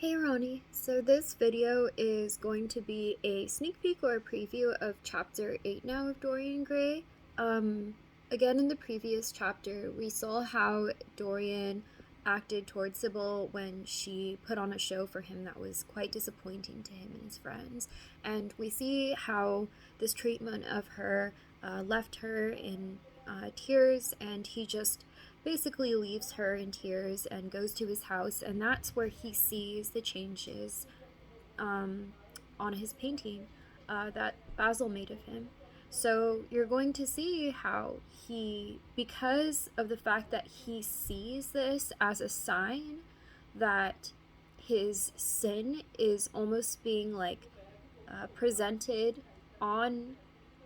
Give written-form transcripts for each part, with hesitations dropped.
Hey Ronnie, so this video is going to be a sneak peek or a preview of chapter 8 now of Dorian Gray. Again, in the previous chapter, we saw how Dorian acted towards Sybil when she put on a show for him that was quite disappointing to him and his friends. And we see how this treatment of her left her in tears, and he just basically leaves her in tears and goes to his house, and that's where he sees the changes on his painting that Basil made of him. So you're going to see how he, because of the fact that he sees this as a sign that his sin is almost being like presented on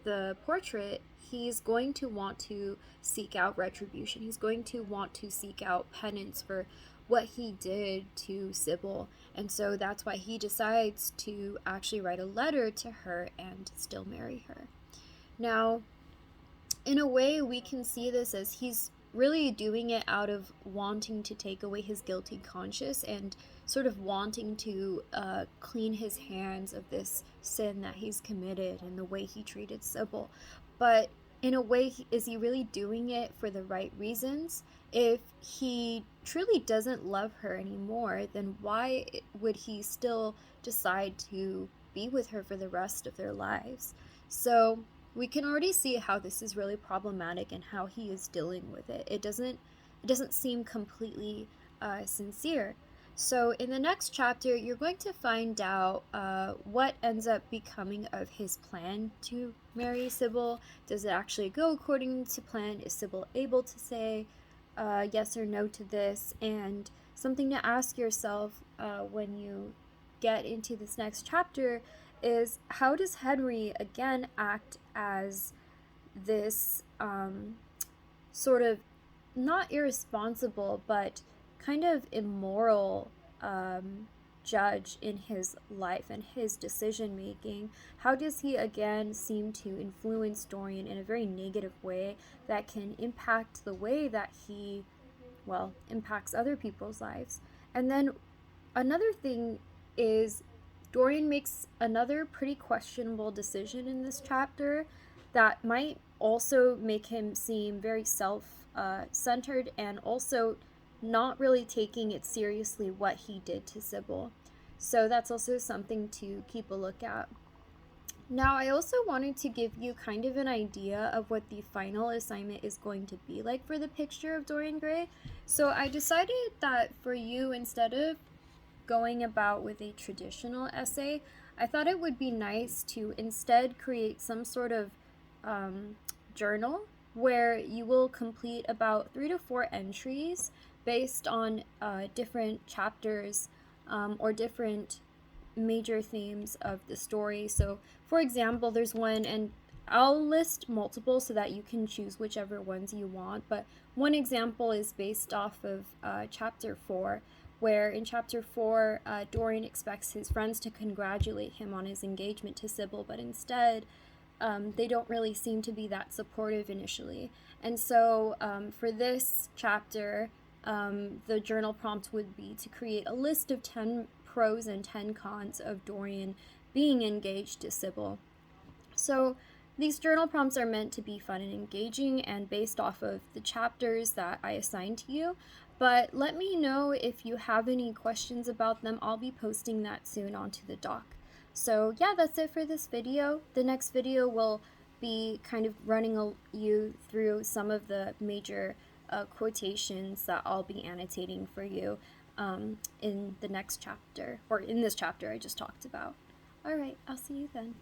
the portrait, he's going to want to seek out retribution. He's going to want to seek out penance for what he did to Sybil. And so that's why he decides to actually write a letter to her and still marry her. Now, in a way, we can see this as he's really doing it out of wanting to take away his guilty conscience and sort of wanting to clean his hands of this sin that he's committed and the way he treated Sybil. But in a way, is he really doing it for the right reasons? If he truly doesn't love her anymore, then why would he still decide to be with her for the rest of their lives? So we can already see how this is really problematic and how he is dealing with it. It doesn't seem completely sincere. So in the next chapter, you're going to find out what ends up becoming of his plan to marry Sybil. Does it actually go according to plan? Is Sybil able to say yes or no to this? And something to ask yourself when you get into this next chapter is, how does Henry again act as this sort of not irresponsible but kind of immoral judge in his life and his decision making? How does he again seem to influence Dorian in a very negative way that can impact the way that he, well, impacts other people's lives? And then another thing is, Dorian makes another pretty questionable decision in this chapter that might also make him seem very self-centered and also not really taking it seriously what he did to Sybil. So that's also something to keep a look at. Now, I also wanted to give you kind of an idea of what the final assignment is going to be like for the picture of Dorian Gray. So I decided that for you, instead of going about with a traditional essay, I thought it would be nice to instead create some sort of journal where you will complete about 3 to 4 entries based on different chapters or different major themes of the story. So for example, there's one, and I'll list multiple so that you can choose whichever ones you want, but one example is based off of chapter 4, where in chapter 4, Dorian expects his friends to congratulate him on his engagement to Sybil, but instead they don't really seem to be that supportive initially. And so for this chapter, the journal prompt would be to create a list of 10 pros and 10 cons of Dorian being engaged to Sybil. So these journal prompts are meant to be fun and engaging and based off of the chapters that I assigned to you. But let me know if you have any questions about them. I'll be posting that soon onto the doc. So yeah, that's it for this video. The next video will be kind of running you through some of the major quotations that I'll be annotating for you in the next chapter, or in this chapter I just talked about. Alright, I'll see you then.